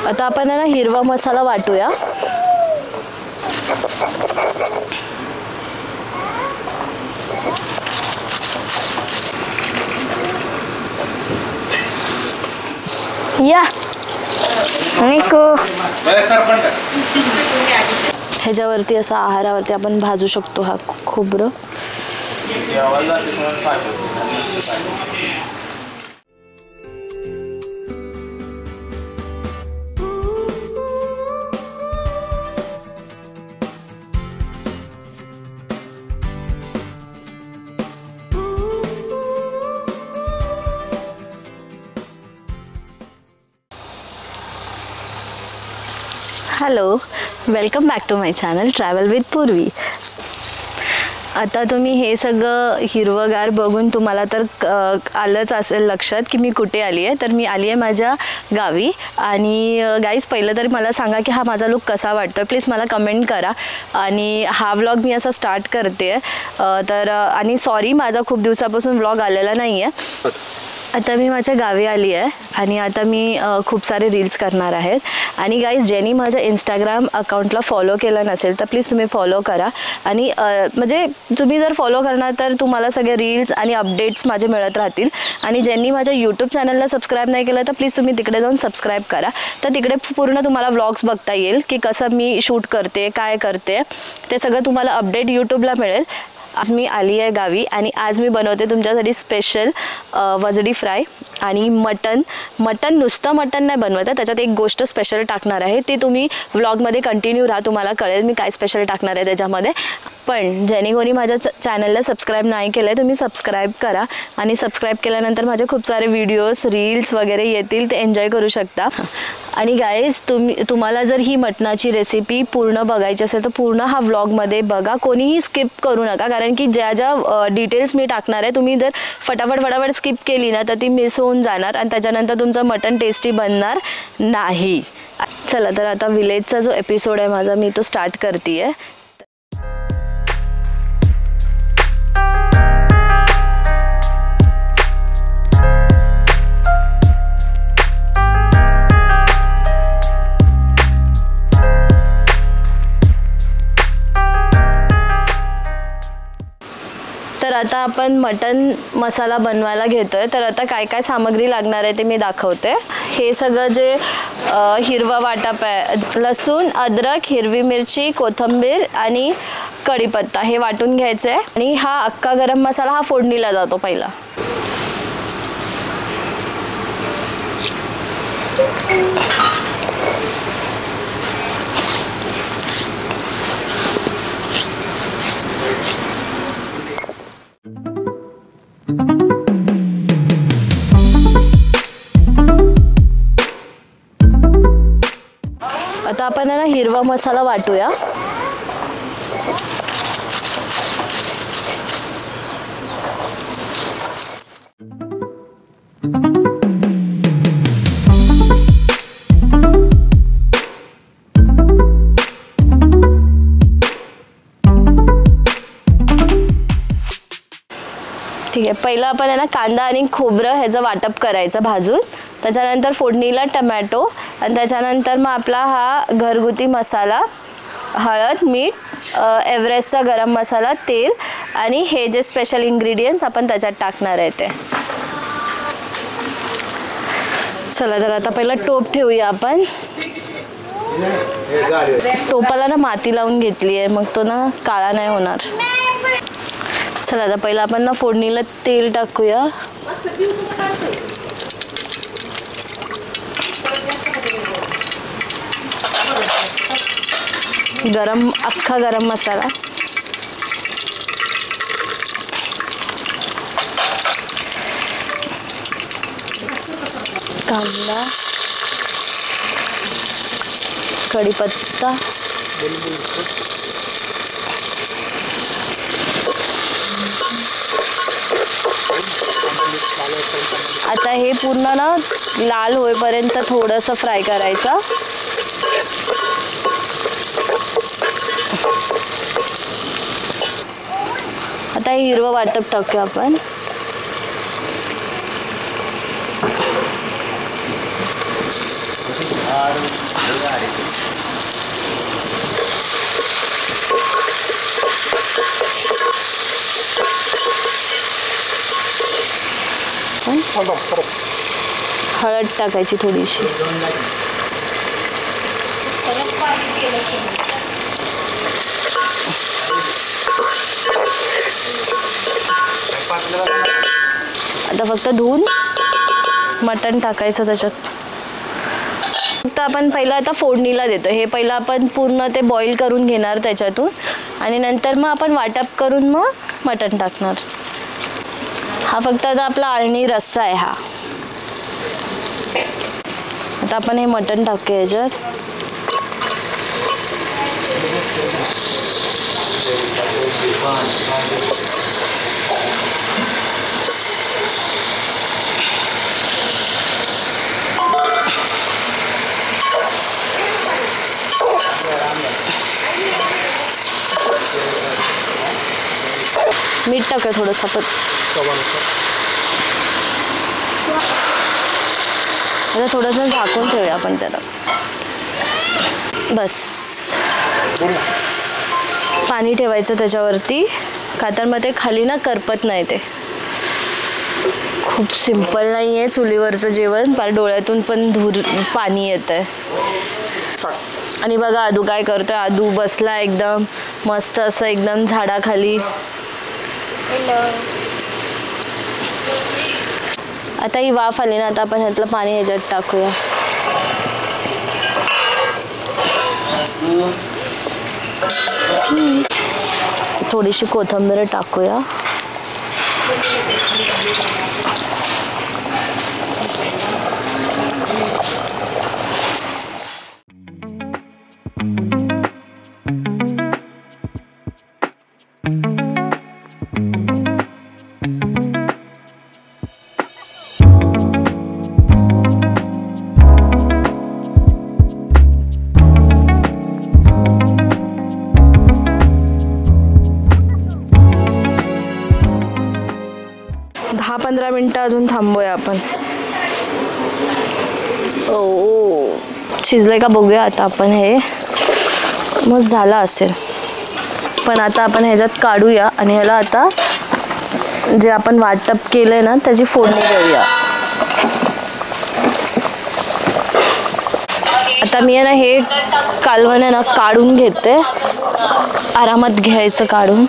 आता आपण ना हिरवा मसाला वाटूया। या ह्याच्यावरती असं आहारावरती आपण भाजू शकतो हा खोबरं। Hello, welcome back to my channel travel with Purvi. आता तुम्ही हे सगळं हिरवगार बघून तुम्हाला तर आलंच असेल लक्षात की मी कुठे आली आहे। तर मी आली आहे माझ्या गावी। आणि गाईज पहिलं तरी मला सांगा की हा माझा लुक कसा वाटतोय, प्लीज मला कमेंट करा। आणि हा व्लॉग मी असा स्टार्ट करते तर आणि सॉरी माझा खूप दिवसापासून व्लॉग आलेला नाही आहे। आता मी माझ्या गावी आली आहे आणि आता मी खूप सारे रील्स करणार आहेत। आणि गाईज ज्यांनी माझ्या इंस्टाग्राम अकाउंटला फॉलो केलं नसेल तर प्लीज तुम्ही फॉलो करा। आणि म्हणजे तुम्ही जर फॉलो करणार तर तुम्हाला सगळे रील्स आणि अपडेट्स माझे मिळत राहतील। आणि ज्यांनी माझ्या यूट्यूब चॅनलला सबस्क्राईब नाही केलं तर प्लीज तुम्ही तिकडे जाऊन सबस्क्राईब करा। तर तिकडे पूर्ण तुम्हाला व्लॉग्स बघता येईल की कसं मी शूट करते, काय करते, ते सगळं तुम्हाला अपडेट यूट्यूबला मिळेल। आज मी आली आहे गावी आणि आज मी बनवते तुमच्यासाठी स्पेशल वजडी फ्राय आणि मटन नुसतं मटन नाही बनवत, त्याच्यात एक गोष्ट स्पेशल टाकणार आहे। ती तुम्ही व्लॉगमध्ये कंटिन्यू राहा, तुम्हाला कळेल मी काय स्पेशल टाकणार आहे त्याच्यामध्ये। पण ज्यांनी कोणी माझ्या चॅनलला सबस्क्राईब नाही केलं आहे तुम्ही सबस्क्राईब करा। आणि सबस्क्राईब केल्यानंतर माझे खूप सारे व्हिडिओज रील्स वगैरे येतील, ते एन्जॉय करू शकता। आणि गाईज तुम्हाला जर ही मटणाची रेसिपी पूर्ण बघायची असेल तर पूर्ण हा व्लॉगमध्ये बघा, कोणीही स्किप करू नका। कारण की ज्या ज्या डिटेल्स मी टाकणार आहे तुम्ही जर फटाफट स्किप केली ना तर ती मिस होऊन जाणार आणि त्याच्यानंतर तुमचं मटण टेस्टी बनणार नाही। चला तर आता विलेजचा जो एपिसोड आहे माझा मी तो स्टार्ट करते। तर आता आपण मटन मसाला बनवायला घेतोय। तर आता काय काय सामग्री लागणार आहे ते मी दाखवते। हे सगळं जे हिरवा वाटप आहे, लसूण, अद्रक, हिरवी मिरची, कोथिंबीर आणि कढीपत्ता हे वाटून घ्यायचं आहे। आणि हा अख्खा गरम मसाला हा फोडणीला जातो पहिला। आता आपण ना हिरवा मसाला वाटूया। ठीक आहे, पहिला आपण ना कांदा आणि खोबरं ह्याचं वाटप करायचं भाजून। त्याच्यानंतर फोडणीला टमॅटो आणि त्याच्यानंतर मग आपला हा घरगुती मसाला, हळद, मीठ, एव्हरेस्टचा गरम मसाला, तेल आणि हे जे स्पेशल इन्ग्रेडियंट्स आपण त्याच्यात टाकणार आहे ते। चला तर आता पहिला टोप ठेवूया आपण। टोपाला ना माती लावून घेतली आहे, मग तो ना काळा नाही होणार। चला आता पहिला आपण ना फोडणीला तेल टाकूया। अख्खा गरम मसाला, कांदा, कढीपत्ता, आता हे पूर्ण ना लाल होईपर्यंत थोडंसं फ्राय करायचं। आता हे हिरवं वाटप टाकूया आपण। हळद टाकायची थोडीशी. आता फक्त धुवून मटण टाकायचं त्याच्यात. फक्त आपण पहिलं आता फोडणीला देतो. हे पहिलं आपण पूर्ण ते बॉईल करून घेणार त्याच्यातून आणि नंतर मग आपण वाटप करून मग मटण टाकणार. हा फक्त आता आपला आळणी रस्सा आहे हा. आता आपण हे मटण टाकूया याच्यात. मीठ टाका थोडंसं आपण. आता थोडंसं झाकून ठेवूया आपण त्याला. बस पाणी ठेवायचं त्याच्यावरती, का तर मग ते खाली ना करपत नाही. ते खूप सिंपल नाही आहे चुलीवरचं जेवण. फार डोळ्यातून पण पाणी येत आहे. आणि बघा आदू काय करतोय. आदू बसला एकदम मस्त असं एकदम झाडाखाली. आता ही वाफ आली ना, आता आपण ह्यातलं पाणी ह्याच्यात टाकूया. थोडीशी कोथिंबीर टाकूया. दहा 15 मिनिटं अजून थांबूया आपण. ओ शिजलंय का बघूया आता आपण. हे मस्त झालं असेल. पण आता आपण ह्याच्यात काढूया आणि ह्याला आता जे आपण वाटप केलंय ना त्याची फोडणी देऊया. आता मी ना हे कालवण आहे ना काढून घेते. आरामात घ्यायचं काढून.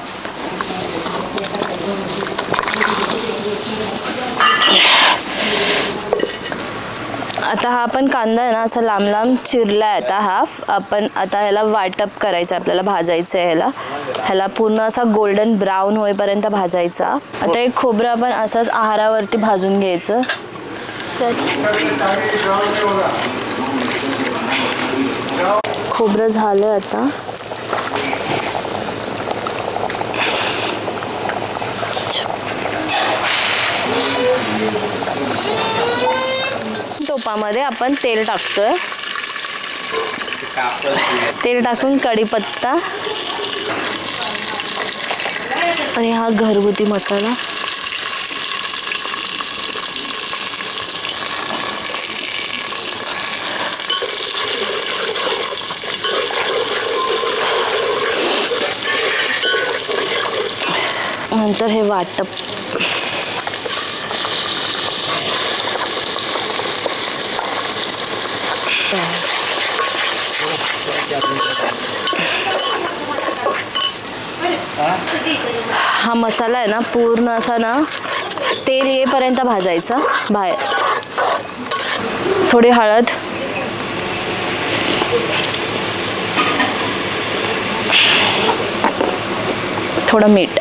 आता हा आपण कांदा आहे ना असा लांब लांब चिरलाय. आता हाफ आपण आता ह्याला वाटप करायचं. आपल्याला भाजायचं आहे ह्याला पूर्ण असा गोल्डन ब्राऊन होईपर्यंत भाजायचा. आता एक खोबरं आपण असंच आहारावरती भाजून घ्यायचं. खोबरं झालं आता. टोपामध्ये आपण तेल टाकतोय. तेल टाकून कढीपत्ता आणि हा घरगुती मसाला. नंतर हे वाटप. हा मसाला आहे ना पूर्ण असा ना तेल येईपर्यंत भाजायचा बाहेर. थोडी हळद, थोडं मीठ,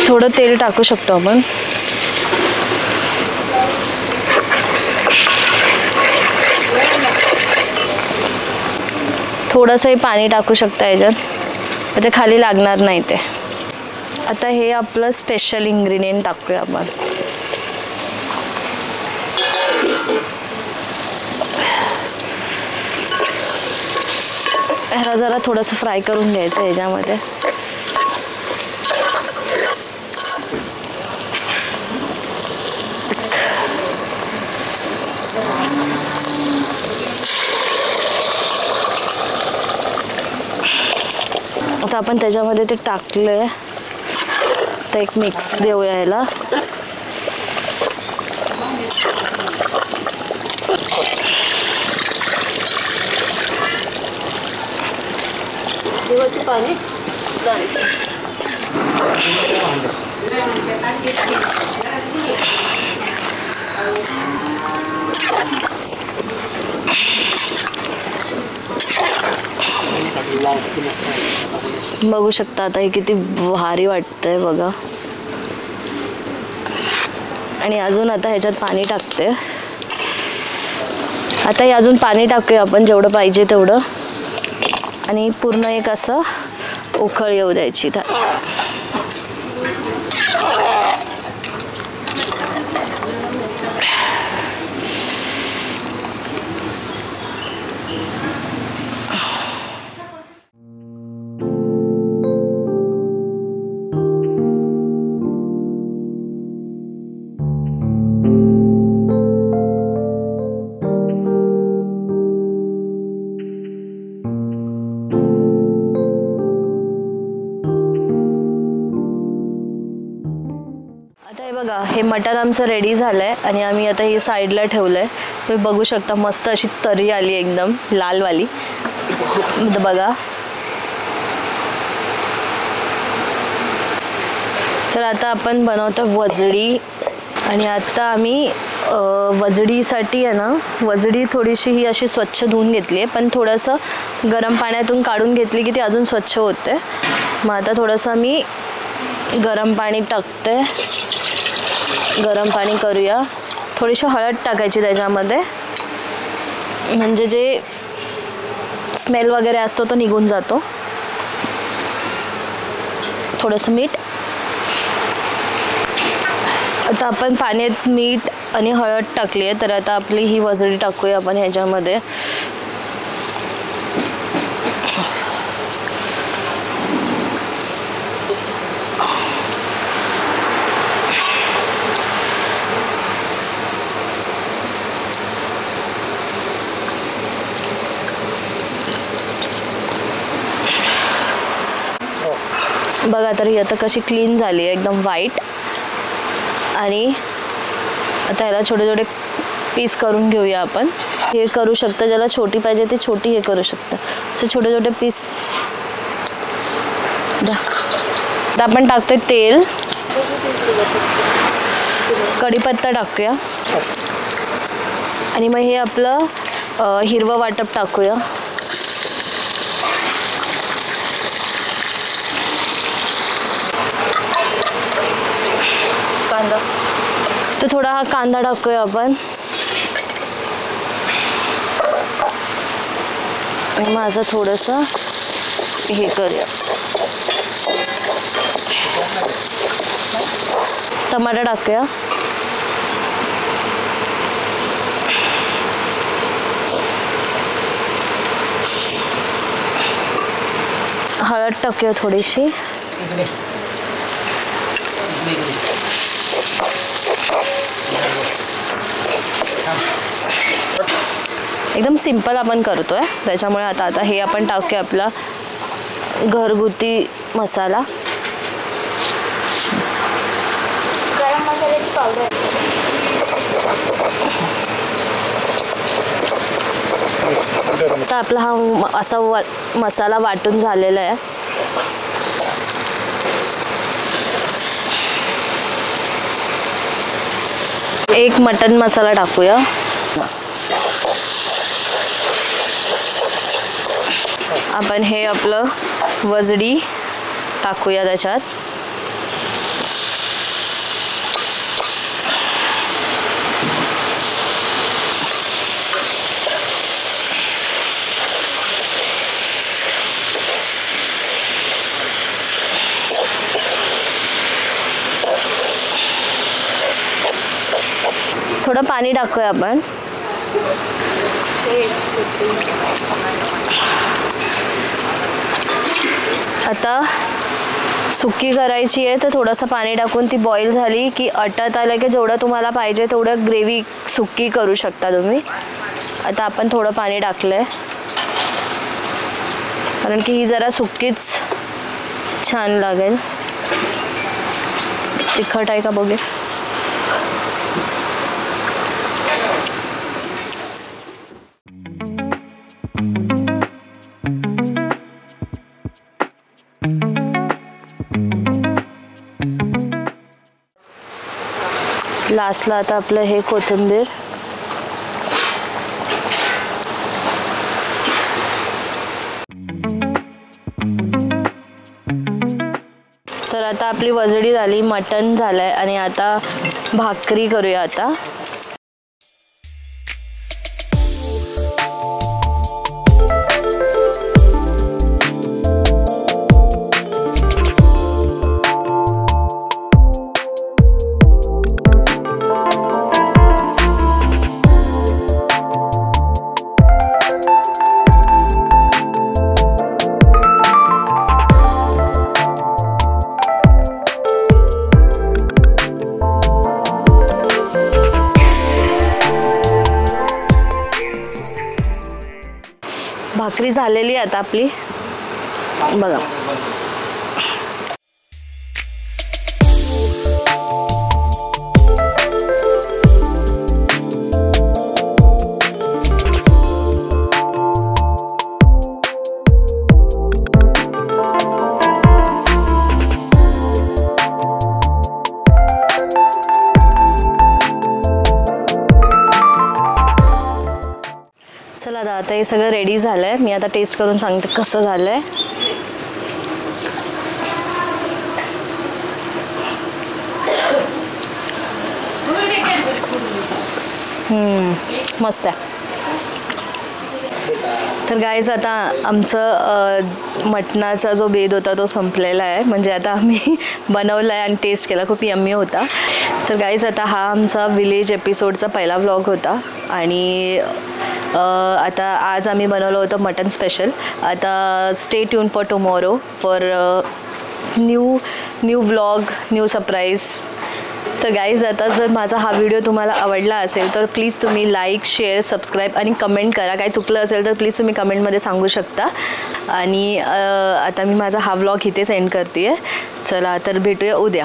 थोडं तेल टाकू शकतो आपण. थोडंसंही पाणी टाकू शकता याच्यात, म्हणजे खाली लागणार नाही ते. आता हे आपलं स्पेशल इन्ग्रेडियंट टाकूया आपण. ह्याला जरा थोडंसं फ्राय करून घ्यायचं ह्याच्यामध्ये. आता आपण त्याच्यामध्ये ते टाकलंय, तर एक मिक्स देऊया ह्याला. पाणी बघू शकता आता हे किती भारी वाटतंय बघा. आणि अजून आता ह्याच्यात पाणी टाकते. आता हे अजून पाणी टाकूया आपण जेवढं पाहिजे तेवढं, आणि पूर्ण एक असं उकळ येऊ द्यायची. आता हे बघा, हे मटण आमचं रेडी झालंय आणि आम्ही आता हे साईडला ठेवलंय. तुम्ही बघू शकता मस्त अशी तरी आली एकदम लालवाली बघा. तर आता आपण बनवतो वजडी. आणि आता आम्ही वजडीसाठी आहे ना, वजडी थोडीशी ही अशी स्वच्छ धुवून घेतली आहे, पण थोडंसं गरम पाण्यातून काढून घेतली की ती अजून स्वच्छ होते. मग आता थोडंसं मी गरम पाणी टाकते. गरम पाणी करूया. थोडीशी हळद टाकायची त्याच्यामध्ये, म्हणजे जे स्मेल वगैरे असतो तो निघून जातो. थोडंसं मीठ. आता आपण पाण्यात मीठ आणि हळद टाकली आहे, तर आता आपली ही वजडी टाकूया आपण ह्याच्यामध्ये. बघा तरी आता कशी क्लीन झाली आहे, एकदम व्हाईट. आणि आता याला छोटे छोटे पीस करून घेऊया आपण. हे करू शकता, ज्याला छोटी पाहिजे ती छोटी हे करू शकता. असे छोटे छोटे पीस. आता आपण टाकतोय तेल, कढीपत्ता टाकूया, आणि मग हे आपलं हिरवं वाटप टाकूया. कांदा, तर थोडा हा कांदा टाकूया आपण. आणि माझं थोडंसं हे करूया. टमाटर टाकूया. हळद टाकूया थोडीशी. एकदम सिंपल आपण करतोय, त्याच्यामुळे आता हे आपण टाकूया आपला घरगुती मसाला. गरम मसाल्याची पावडर. आता आपला हा असा मसाला वाटून झालेला आहे. एक मटन मसाला टाकूया. आपण हे आपलं वजडी टाकूया त्याच्यात. थोडं पाणी टाकूया आपण. आता सुकी करायची आहे, तर थोडंसं पाणी टाकून ती बॉईल झाली की आटत आलं की जेवढं तुम्हाला पाहिजे तेवढं ग्रेव्ही सुकी करू शकता तुम्ही. आता आपण थोडं पाणी टाकलं आहे कारण की ही जरा सुकीच छान लागेल. तिखट आहे का बघे. लास्टला आता आपलं हे कोथिंबीर. तर आता आपली वजडी झाली, मटण झालंय आणि आता भाकरी करूया. आता भाकरी झालेली आता आपली बघा. चला आता हे सगळं रेडी झालंय. मी आता टेस्ट करून सांगते कसं झालंय. मस्त आहे. तर गाईज आता आमचं मटणाचा जो बेद होता तो संपलेला आहे. म्हणजे आता आम्ही बनवला आहे आणि टेस्ट केला, खूप यम्मी होता. तर गाईज आता हा आमचा विलेज एपिसोडचा पहिला व्लॉग होता आणि आता आज आम्ही बनवलं होतं मटन स्पेशल. आता stay tune for tomorrow for new vlog, new surprise. तर गाईज आता जर माझा हा व्हिडिओ तुम्हाला आवडला असेल तर प्लीज तुम्ही लाईक, शेअर, सबस्क्राईब आणि कमेंट करा. काही चुकलं असेल तर प्लीज तुम्ही कमेंटमध्ये सांगू शकता. आणि आता मी माझा हा व्लॉग इथेच एंड करते आहे. चला तर भेटूया उद्या.